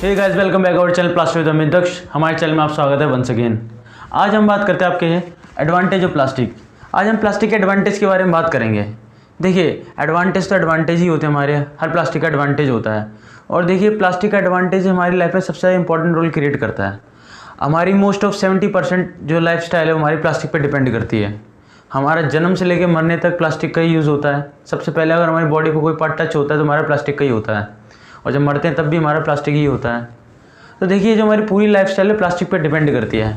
Hey guys, welcome back our channel plastic with Amit Daksh. हमारे channel में आप स्वागत है वंस अगेन। आज हम बात करते हैं आपके एडवांटेज ऑफ प्लास्टिक। आज हम प्लास्टिक के एडवांटेज के बारे में बात करेंगे। देखिए, एडवांटेज तो एडवांटेज ही होते हैं, हमारे हर प्लास्टिक का एडवांटेज होता है। और देखिए, प्लास्टिक का एडवांटेज हमारी लाइफ में सबसे ज़्यादा इंपॉर्टेंट रोल क्रिएट करता है। हमारी मोस्ट ऑफ 70% जो लाइफ स्टाइल है वो हमारी प्लास्टिक पर डिपेंड करती है। हमारा जन्म से लेकर मरने तक प्लास्टिक का ही यूज़ होता है। सबसे पहले अगर हमारी बॉडी को कोई पार्ट टच होता है तो हमारा प्लास्टिक का ही होता है, और जब मरते हैं तब भी हमारा प्लास्टिक ही होता है। तो देखिए, जो हमारी पूरी लाइफस्टाइल है प्लास्टिक पर डिपेंड करती है।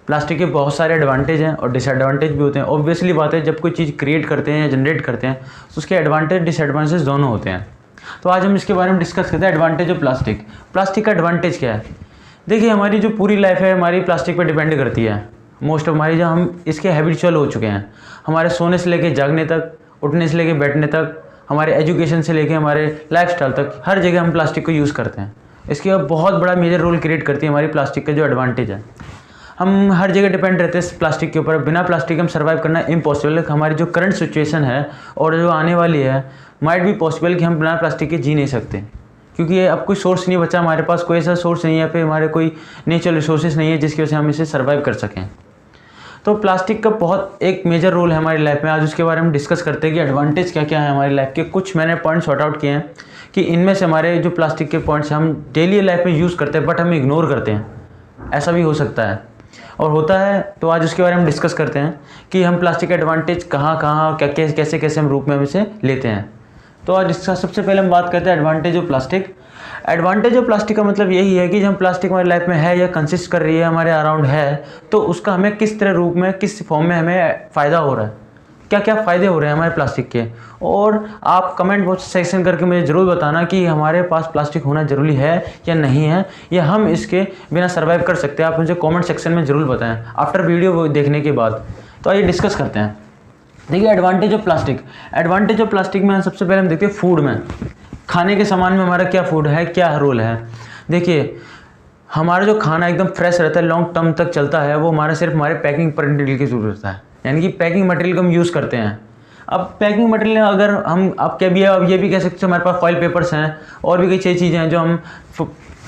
प्लास्टिक के बहुत सारे एडवांटेज हैं और डिसएडवांटेज भी होते हैं। ऑब्वियसली बात है, जब कोई चीज़ क्रिएट करते हैं या जनरेट करते हैं तो उसके एडवांटेज डिसएडवांटेज दोनों होते हैं। तो आज हम इसके बारे में डिस्कस करते हैं, एडवांटेज ऑफ प्लास्टिक। प्लास्टिक का एडवांटेज क्या है? देखिए, हमारी जो पूरी लाइफ है हमारी प्लास्टिक पर डिपेंड करती है। मोस्ट ऑफ हमारी जो हम इसके हैबिचुअल हो चुके हैं। हमारे सोने से लेकर जागने तक, उठने से लेकर बैठने तक, हमारे एजुकेशन से लेकर हमारे लाइफस्टाइल तक, हर जगह हम प्लास्टिक को यूज़ करते हैं। इसके बहुत बड़ा मेजर रोल क्रिएट करती है हमारी प्लास्टिक का जो एडवांटेज है। हम हर जगह डिपेंड रहते हैं प्लास्टिक के ऊपर। बिना प्लास्टिक हम सर्वाइव करना इम्पॉसिबल है। हमारी जो करंट सिचुएशन है और जो आने वाली है, माइट भी पॉसिबल कि हम बिना प्लास्टिक के जी नहीं सकते, क्योंकि ये अब कोई सोर्स नहीं बचा हमारे पास। कोई ऐसा सोर्स नहीं है, फिर हमारे कोई नेचुरल रिसोर्सेज नहीं है जिसकी वजह से हम इसे सर्वाइव कर सकें। तो प्लास्टिक का बहुत एक मेजर रोल है हमारी लाइफ में। आज उसके बारे में डिस्कस करते हैं कि एडवांटेज क्या क्या है हमारी लाइफ के। कुछ मैंने पॉइंट सॉर्ट आउट किए हैं कि इनमें से हमारे जो प्लास्टिक के पॉइंट्स हम डेली लाइफ में यूज़ करते हैं बट हम इग्नोर करते हैं। ऐसा भी हो सकता है और होता है। तो आज उसके बारे में डिस्कस करते हैं कि हम प्लास्टिक का एडवांटेज कहाँ कैसे कैसे हम रूप में इसे लेते हैं। तो आज इसका सबसे पहले हम बात करते हैं advantage of plastic. Advantage of plastic का मतलब यही है कि जब प्लास्टिक हमारी लाइफ में है या कंसिस्ट कर रही है, हमारे अराउंड है, तो उसका हमें किस तरह रूप में, किस फॉर्म में हमें फ़ायदा हो रहा है, क्या क्या फ़ायदे हो रहे हैं हमारे प्लास्टिक के। और आप कमेंट बॉक्स सेक्शन करके मुझे ज़रूर बताना कि हमारे पास प्लास्टिक होना ज़रूरी है या नहीं है, या हम इसके बिना सर्वाइव कर सकते हैं। आप मुझे कमेंट सेक्शन में ज़रूर बताएं आफ्टर वीडियो देखने के बाद। तो आइए डिस्कस करते हैं। देखिए, advantage of plastic. Advantage of plastic में सबसे पहले हम देखते हैं फूड में। खाने के सामान में हमारा क्या फूड है, क्या रोल है। देखिए, हमारा जो खाना एकदम फ्रेश रहता है, लॉन्ग टर्म तक चलता है, वो हमारा सिर्फ हमारे पैकिंग मटेरियल की ज़रूरत है। यानी कि पैकिंग मटेरियल को हम यूज़ करते हैं। अब पैकिंग मटेरियल अगर हम, अब क्या भी है, अब ये भी कह सकते हैं हमारे पास फॉइल पेपर्स हैं और भी कई चीज़ें हैं जो हम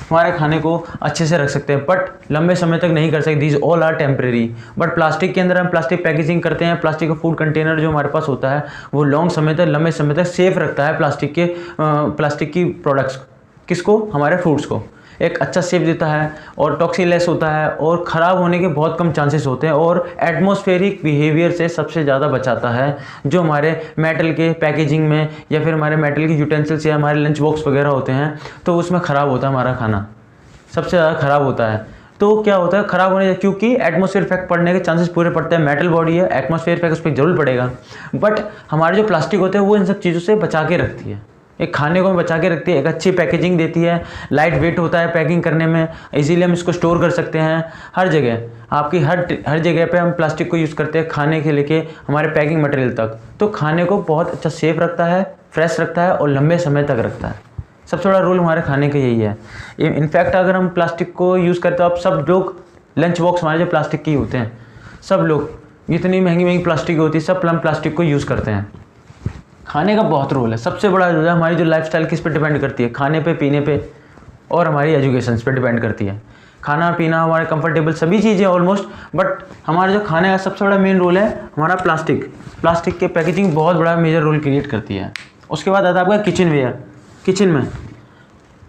हमारे खाने को अच्छे से रख सकते हैं, बट लंबे समय तक नहीं कर सकते। These all are temporary. But plastic के अंदर हम प्लास्टिक पैकेजिंग करते हैं। प्लास्टिक का फूड कंटेनर जो हमारे पास होता है वो लॉन्ग समय तक, लंबे समय तक सेफ रखता है प्लास्टिक की प्रोडक्ट्स। किसको? हमारे फूड्स को एक अच्छा शेप देता है और टॉक्सिन लेस होता है और ख़राब होने के बहुत कम चांसेस होते हैं, और एटमॉस्फेरिक बिहेवियर से सबसे ज़्यादा बचाता है। जो हमारे मेटल के पैकेजिंग में या फिर हमारे मेटल के यूटेंसिल्स या हमारे लंच बॉक्स वगैरह होते हैं, तो उसमें ख़राब होता है हमारा खाना, सबसे ज़्यादा ख़राब होता है। तो क्या होता है ख़राब होने, क्योंकि एटमॉस्फेयर इफेक्ट पड़ने के चांसेस पूरे पड़ते हैं। मेटल बॉडी है, एटमॉस्फेयर इफेक्ट उस पर जरूर पड़ेगा, बट हमारे जो प्लास्टिक होते हैं वो इन सब चीज़ों से बचा के रखती है। एक खाने को बचा के रखती है, एक अच्छी पैकेजिंग देती है, लाइट वेट होता है पैकिंग करने में, इजीली हम इसको स्टोर कर सकते हैं। हर जगह आपकी हर जगह पे हम प्लास्टिक को यूज़ करते हैं, खाने के लेके हमारे पैकिंग मटेरियल तक। तो खाने को बहुत अच्छा सेफ रखता है, फ्रेश रखता है और लंबे समय तक रखता है। सबसे बड़ा रोल हमारे खाने का यही है। इनफैक्ट अगर हम प्लास्टिक को यूज़ करते हैं, अब सब लोग लंच बॉक्स हमारे जो प्लास्टिक के होते हैं, सब लोग, जितनी महंगी महंगी प्लास्टिक होती है, सब हम प्लास्टिक को यूज़ करते हैं। खाने का बहुत रोल है। सबसे बड़ा रोल है हमारी जो लाइफस्टाइल किस पे डिपेंड करती है, खाने पे, पीने पे और हमारी एजुकेशन पे डिपेंड करती है। खाना पीना हमारे कंफर्टेबल सभी चीज़ें ऑलमोस्ट, बट हमारा जो खाने का सबसे बड़ा मेन रोल है हमारा प्लास्टिक के पैकेजिंग बहुत बड़ा मेजर रोल क्रिएट करती है। उसके बाद आता है आपका किचन वेयर। किचन में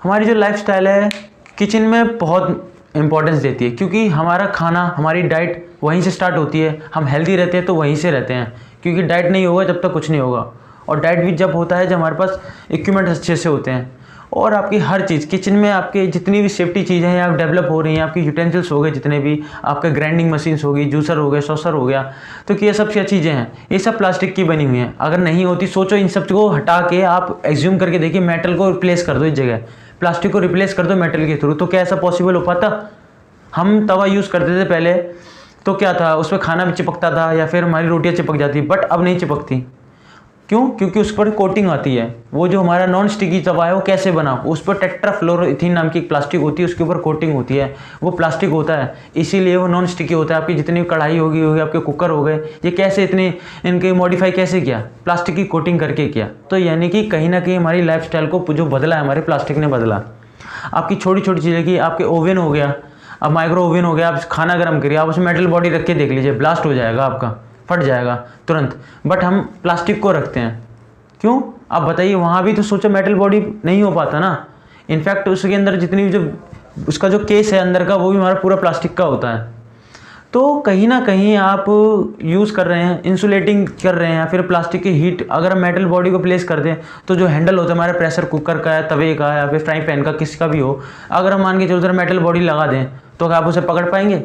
हमारी जो लाइफस्टाइल है किचन में बहुत इंपॉर्टेंस देती है, क्योंकि हमारा खाना, हमारी डाइट वहीं से स्टार्ट होती है। हम हेल्दी रहते हैं तो वहीं से रहते हैं, क्योंकि डाइट नहीं होगा जब तक कुछ नहीं होगा। और डाइट भी जब होता है जब हमारे पास इक्विपमेंट अच्छे से होते हैं। और आपकी हर चीज़ किचन में, आपके जितनी भी सेफ्टी चीज़ें हैं आप डेवलप हो रही हैं, आपकी यूटेंसिल्स हो गए जितने भी, आपके ग्राइंडिंग मशीन्स हो गई, जूसर हो गए, सॉसर हो गया, तो ये सब क्या चीज़ें हैं, ये सब प्लास्टिक की बनी हुई हैं। अगर नहीं होती, सोचो इन सब को हटा के आप एज्यूम करके देखिए मेटल को रिप्लेस कर दो, इस जगह प्लास्टिक को रिप्लेस कर दो मेटल के थ्रू, तो क्या ऐसा पॉसिबल हो पाता? हम तवा यूज़ करते थे पहले, तो क्या था, उस पर खाना भी चिपकता था या फिर हमारी रोटियाँ चिपक जाती, बट अब नहीं चिपकती। क्यों? क्योंकि उस पर कोटिंग आती है। वो जो हमारा नॉन स्टिकी तवा है वो कैसे बना, उस पर टेट्राफ्लोरोइथीन नाम की एक प्लास्टिक होती है, उसके ऊपर कोटिंग होती है, वो प्लास्टिक होता है, इसीलिए वो नॉन स्टिकी होता है। आपकी जितनी कढ़ाई होगी आपके कुकर हो गए, ये कैसे इतने इनके मॉडिफाई कैसे किया, प्लास्टिक की कोटिंग करके किया। तो यानी कि कहीं ना कहीं हमारी लाइफस्टाइल को जो बदला है हमारे प्लास्टिक ने बदला। आपकी छोटी छोटी चीज़ें की, आपके ओवन हो गया, अब माइक्रो ओवन हो गया, आप खाना गर्म करिए, आप उसमें मेटल बॉडी रख के देख लीजिए, ब्लास्ट हो जाएगा, आपका फट जाएगा तुरंत। बट हम प्लास्टिक को रखते हैं, क्यों आप बताइए? वहाँ भी तो सोचो मेटल बॉडी नहीं हो पाता ना। इनफैक्ट उसके अंदर जितनी जो उसका जो केस है अंदर का, वो भी हमारा पूरा प्लास्टिक का होता है। तो कहीं ना कहीं आप यूज़ कर रहे हैं, इंसुलेटिंग कर रहे हैं, फिर प्लास्टिक की हीट अगर हम मेटल बॉडी को प्लेस कर दें तो जो हैंडल होता है हमारे प्रेशर कुकर का है, तवे का, या फिर फ्राई पैन का, किसी का भी हो, अगर हम मान के चलो उधर मेटल बॉडी लगा दें तो क्या आप उसे पकड़ पाएंगे?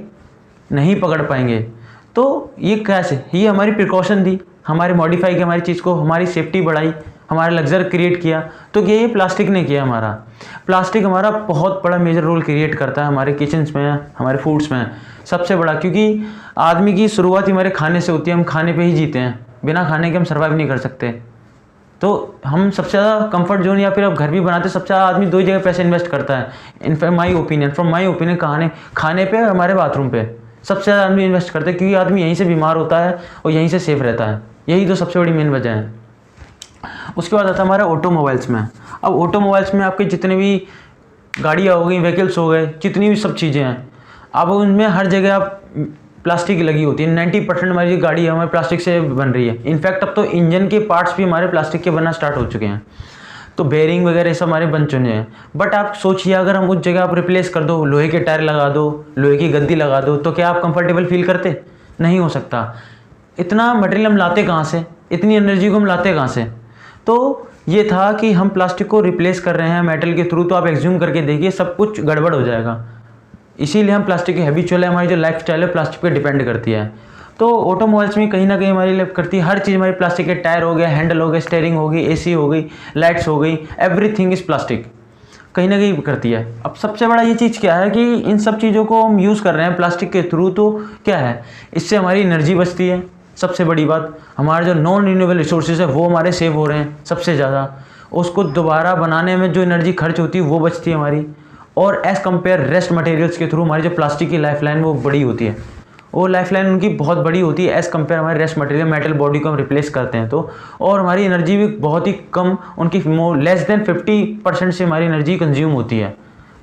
नहीं पकड़ पाएंगे। तो ये कैसे, ये हमारी प्रिकॉशन थी, हमारे मॉडिफाई की हमारी चीज़ को, हमारी सेफ्टी बढ़ाई, हमारा लग्जर क्रिएट किया। तो ये प्लास्टिक ने किया हमारा। प्लास्टिक हमारा बहुत बड़ा मेजर रोल क्रिएट करता है हमारे किचन्स में, हमारे फूड्स में, सबसे बड़ा। क्योंकि आदमी की शुरुआत ही हमारे खाने से होती है, हम खाने पे ही जीते हैं, बिना खाने के हम सर्वाइव नहीं कर सकते। तो हम सबसे ज़्यादा कंफर्ट जोन या फिर अब घर भी बनाते, सबसे ज़्यादा आदमी दो ही जगह पैसे इन्वेस्ट करता है। In my opinion, from my opinion, खाने पे और हमारे बाथरूम पे सबसे ज़्यादा आदमी इन्वेस्ट करते हैं, क्योंकि आदमी यहीं से बीमार होता है और यहीं से सेफ रहता है। यही तो सबसे बड़ी मेन वजह है। उसके बाद आता है हमारा ऑटोमोबाइल्स में। अब ऑटोमोबाइल्स में आपके जितने भी गाड़ियाँ हो गई, व्हीकल्स हो गए, जितनी भी सब चीज़ें हैं, अब उनमें हर जगह आप प्लास्टिक लगी होती है। 90% हमारी जो गाड़ी है हमारी प्लास्टिक से बन रही है। इनफैक्ट अब तो इंजन के पार्ट्स भी हमारे प्लास्टिक के बनना स्टार्ट हो चुके हैं। तो बेयरिंग वगैरह सब हमारे बन चुके हैं। बट आप सोचिए, अगर हम उस जगह आप रिप्लेस कर दो, लोहे के टायर लगा दो, लोहे की गद्दी लगा दो, तो क्या आप कंफर्टेबल फील करते? नहीं हो सकता। इतना मटेरियल हम लाते कहाँ से, इतनी एनर्जी को हम लाते कहाँ से? तो ये था कि हम प्लास्टिक को रिप्लेस कर रहे हैं मेटल के थ्रू। तो आप एज्यूम करके देखिए सब कुछ गड़बड़ हो जाएगा। इसीलिए हम प्लास्टिक के हैबिचुअल है, हमारी जो लाइफ स्टाइल है प्लास्टिक पे डिपेंड करती है। तो ऑटोमोबाइल्स में कहीं ना कहीं हमारी हेल्प करती है। हर चीज़ हमारी प्लास्टिक के, टायर हो गया, हैंडल हो गए, स्टीयरिंग हो गई, एसी हो गई, लाइट्स हो गई, एवरीथिंग इज़ प्लास्टिक, कहीं ना कहीं करती है। अब सबसे बड़ा ये चीज़ क्या है कि इन सब चीज़ों को हम यूज़ कर रहे हैं प्लास्टिक के थ्रू, तो क्या है, इससे हमारी एनर्जी बचती है। सबसे बड़ी बात, हमारे जो नॉन रिन्यूएबल रिसोर्सेज है वो हमारे सेव हो रहे हैं सबसे ज़्यादा। उसको दोबारा बनाने में जो एनर्जी खर्च होती है वो बचती है हमारी। और एज़ कम्पेयर रेस्ट मटेरियल्स के थ्रू हमारी जो प्लास्टिक की लाइफ लाइन वो बड़ी होती है, वो लाइफ लाइन उनकी बहुत बड़ी होती है एज़ कम्पेयर हमारे रेस्ट मटेरियल मेटल बॉडी को हम रिप्लेस करते हैं तो। और हमारी एनर्जी भी बहुत ही कम, उनकी लेस देन 50% से हमारी एनर्जी कंज्यूम होती है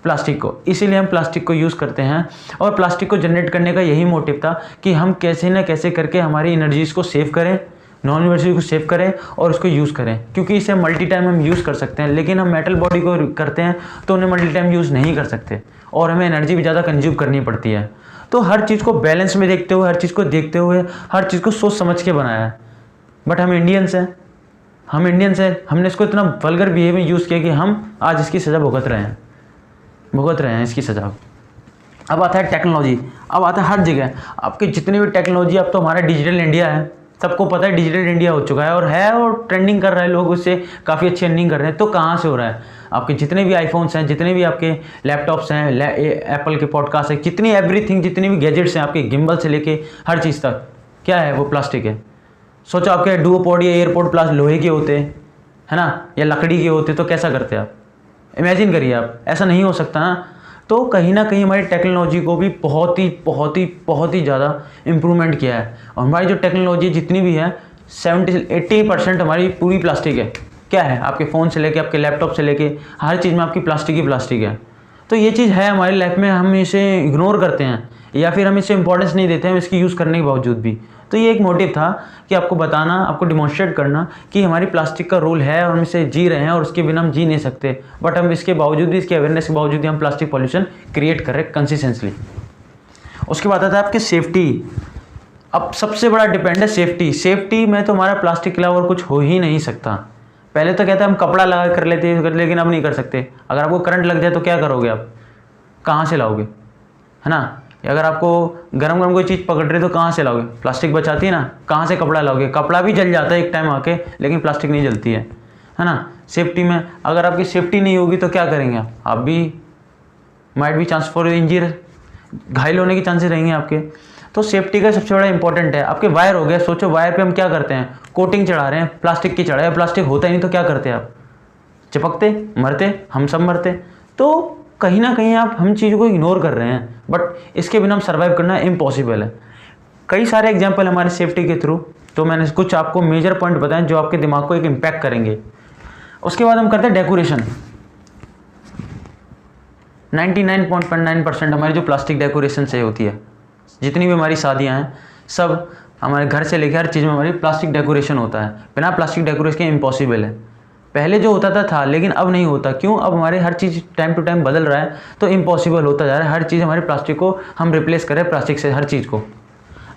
प्लास्टिक को। इसीलिए हम प्लास्टिक को यूज़ करते हैं। और प्लास्टिक को जनरेट करने का यही मोटिव था कि हम कैसे न कैसे करके हमारी एनर्जीज़ को सेव करें, नॉन एनर्जी को सेव करें और उसको यूज़ करें, क्योंकि इसे मल्टी टाइम हम यूज़ कर सकते हैं। लेकिन हम मेटल बॉडी को करते हैं तो उन्हें मल्टी टाइम यूज़ नहीं कर सकते और हमें एनर्जी भी ज़्यादा कंज्यूम करनी पड़ती है। तो हर चीज़ को बैलेंस में देखते हुए, हर चीज़ को देखते हुए, हर चीज़ को सोच समझ के बनाया है। बट हम इंडियंस हैं, हमने इसको इतना वल्गर बिहेव में यूज़ किया कि हम आज इसकी सज़ा भुगत रहे हैं इसकी सज़ा। अब आता है टेक्नोलॉजी। अब आता है हर जगह आपके जितनी भी टेक्नोलॉजी, अब तो हमारा डिजिटल इंडिया है, सबको पता है डिजिटल इंडिया हो चुका है और ट्रेंडिंग कर रहा है, लोग उससे काफ़ी अच्छी अर्निंग कर रहे हैं। तो कहाँ से हो रहा है? आपके जितने भी आईफोन्स हैं, जितने भी आपके लैपटॉप्स हैं, एप्पल के पॉडकास्ट है, जितनी एवरीथिंग, जितनी भी गैजेट्स हैं, आपके गिम्बल से लेके हर चीज़ तक, क्या है वो प्लास्टिक है। सोचो आपके डुओपॉड या एयरपोर्ट प्लास्टिक लोहे के होते है ना, या लकड़ी के होते तो कैसा करते आप? इमेजिन करिए आप, ऐसा नहीं हो सकता ना। तो कहीं ना कहीं हमारी टेक्नोलॉजी को भी बहुत ही ज़्यादा इम्प्रूवमेंट किया है। और हमारी जो टेक्नोलॉजी जितनी भी है 70-80% हमारी पूरी प्लास्टिक है। क्या है? आपके फ़ोन से लेके, आपके लैपटॉप से लेके हर चीज़ में आपकी प्लास्टिक ही प्लास्टिक है। तो ये चीज़ है हमारी लाइफ में, हम इसे इग्नोर करते हैं या फिर हम इसे इंपॉर्टेंस नहीं देते हैं इसकी यूज़ करने के बावजूद भी। तो ये एक मोटिव था कि आपको बताना, आपको डिमॉन्स्ट्रेट करना कि हमारी प्लास्टिक का रोल है और हम इसे जी रहे हैं और उसके बिना हम जी नहीं सकते। बट हम इसके बावजूद भी, इसके अवेयरनेस के बावजूद भी हम प्लास्टिक पॉल्यूशन क्रिएट कर रहे हैं कंसिस्टेंटली। उसके बाद आता है आपकी सेफ्टी। अब सबसे बड़ा डिपेंड है सेफ्टी में तो हमारा प्लास्टिक के अलावा और कुछ हो ही नहीं सकता। पहले तो कहते हैं हम कपड़ा लगा कर लेते हैं, लेकिन अब नहीं कर सकते। अगर आपको करंट लग जाए तो क्या करोगे आप? कहाँ से लाओगे, है ना? अगर आपको गरम कोई चीज़ पकड़ रही है तो कहाँ से लाओगे? प्लास्टिक बचाती है ना, कहाँ से कपड़ा लाओगे? कपड़ा भी जल जाता है एक टाइम आके, लेकिन प्लास्टिक नहीं जलती है ना। सेफ्टी में अगर आपकी सेफ्टी नहीं होगी तो क्या करेंगे आप भी माइट भी चांस फॉर इंजरी, घायल होने के चांसेस रहेंगे आपके। तो सेफ्टी का सबसे बड़ा इंपॉर्टेंट है। आपके वायर हो गए, सोचो वायर पे हम क्या करते हैं? कोटिंग चढ़ा रहे हैं, प्लास्टिक की चढ़ाए, प्लास्टिक होता ही नहीं तो क्या करते आप? चिपकते, मरते, हम सब मरते। तो कहीं ना कहीं आप हम चीज़ों को इग्नोर कर रहे हैं, बट इसके बिना हम सर्वाइव करना इम्पॉसिबल है। कई सारे एग्जाम्पल हमारे सेफ्टी के थ्रू, तो मैंने कुछ आपको मेजर पॉइंट बताएं जो आपके दिमाग को एक इम्पैक्ट करेंगे। उसके बाद हम करते हैं डेकोरेशन। 99.9% हमारी जो प्लास्टिक डेकोरेशन से होती है, जितनी भी हमारी शादियाँ हैं सब हमारे घर से लेकर हर चीज़ में हमारी प्लास्टिक डेकोरेशन होता है। बिना प्लास्टिक डेकोरेशन के इम्पॉसिबल है। पहले जो होता था लेकिन अब नहीं होता। क्यों? अब हमारे हर चीज़ टाइम टू टाइम बदल रहा है, तो इम्पॉसिबल होता जा रहा है हर चीज़ हमारे प्लास्टिक को हम रिप्लेस करें प्लास्टिक से हर चीज़ को।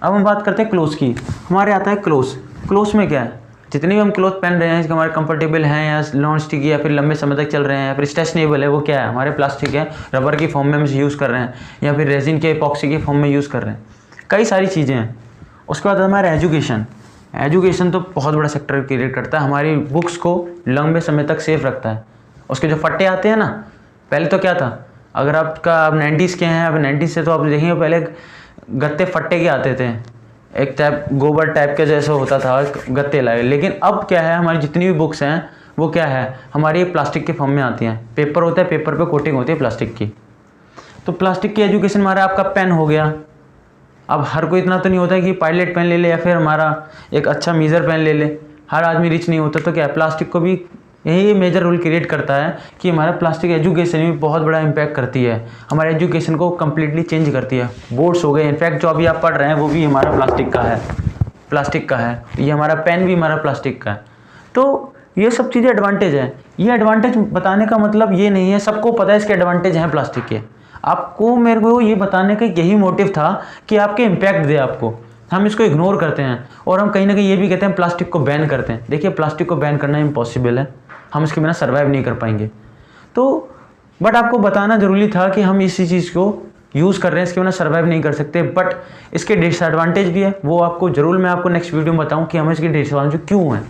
अब हम बात करते हैं क्लोथ की। हमारे आता है क्लोथ में क्या है, जितने भी हम क्लोथ पहन रहे हैं हमारे कंफर्टेबल हैं या नॉन स्टिक या फिर लंबे समय तक चल रहे हैं या फिर स्ट्रेचनेबल है, वो क्या है, हमारे प्लास्टिक है, रबर की फॉर्म में हम यूज़ कर रहे हैं या फिर रेजिन के एपॉक्सी के फॉर्म में यूज़ कर रहे हैं। कई सारी चीज़ें हैं। उसके बाद हमारा एजुकेशन तो बहुत बड़ा सेक्टर क्रिएट करता है, हमारी बुक्स को लंबे समय तक सेफ रखता है। उसके जो फट्टे आते हैं ना, पहले तो क्या था, अगर आप 90s के हैं, अब 90s से तो आप देखेंगे पहले गत्ते फट्टे के आते थे, एक टाइप गोबर टाइप के जैसा होता था गत्ते लाए। लेकिन अब क्या है, हमारी जितनी भी बुक्स हैं वो क्या है, हमारी प्लास्टिक के फॉर्म में आती हैं। पेपर होता है, पेपर पे कोटिंग होती है प्लास्टिक की। तो प्लास्टिक की एजुकेशन हमारा आपका पेन हो गया। अब हर कोई इतना तो नहीं होता है कि पायलट पेन ले ले या फिर हमारा एक अच्छा मेजर पेन ले ले, हर आदमी रिच नहीं होता। तो क्या है, प्लास्टिक को भी यही मेजर रोल क्रिएट करता है कि हमारा प्लास्टिक एजुकेशन में बहुत बड़ा इम्पैक्ट करती है, हमारे एजुकेशन को कम्प्लीटली चेंज करती है। बोर्ड्स हो गए, इनफैक्ट जो अभी आप पढ़ रहे हैं वो भी हमारा प्लास्टिक का है, ये हमारा पेन भी हमारा प्लास्टिक का है। तो ये सब चीज़ें एडवांटेज है। ये एडवांटेज बताने का मतलब ये नहीं है, सबको पता है इसके एडवांटेज हैं प्लास्टिक के। आपको मेरे को ये बताने का यही मोटिव था कि आपके इम्पैक्ट दे आपको। हम इसको इग्नोर करते हैं और हम कहीं ना कहीं ये भी कहते हैं प्लास्टिक को बैन करते हैं। देखिए, प्लास्टिक को बैन करना इम्पॉसिबल है, हम इसके बिना सर्वाइव नहीं कर पाएंगे। तो बट आपको बताना ज़रूरी था कि हम इसी चीज़ को यूज़ कर रहे हैं, इसके बिना सर्वाइव नहीं कर सकते। बट इसके डिसएडवांटेज भी है, वो आपको ज़रूर मैं आपको नेक्स्ट वीडियो में बताऊँ कि हमें इसके डिसएडवांटेज क्यों हैं,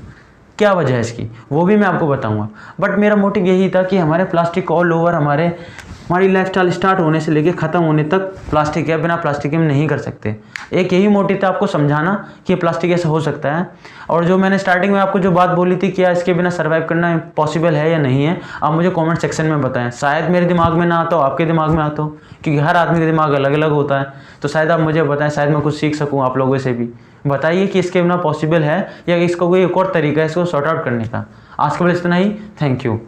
क्या वजह है इसकी, वो भी मैं आपको बताऊंगा। बट मेरा मोटिव यही था कि हमारे प्लास्टिक ऑल ओवर हमारी लाइफस्टाइल स्टार्ट होने से लेके ख़त्म होने तक प्लास्टिक है, बिना प्लास्टिक के हम नहीं कर सकते। एक यही मोटिव था आपको समझाना कि प्लास्टिक ऐसा हो सकता है। और जो मैंने स्टार्टिंग में आपको जो बात बोली थी, क्या इसके बिना सर्वाइव करना पॉसिबल है या नहीं है, आप मुझे कमेंट सेक्शन में बताएं। शायद मेरे दिमाग में ना आता हो, आपके दिमाग में आता हो, क्योंकि हर आदमी का दिमाग अलग अलग होता है। तो शायद आप मुझे बताएं, शायद मैं कुछ सीख सकूँ आप लोगों से भी। बताइए कि इसके बिना पॉसिबल है या इसका कोई एक और तरीका है इसको सॉर्ट आउट करने का। आज के लिए इतना ही, थैंक यू।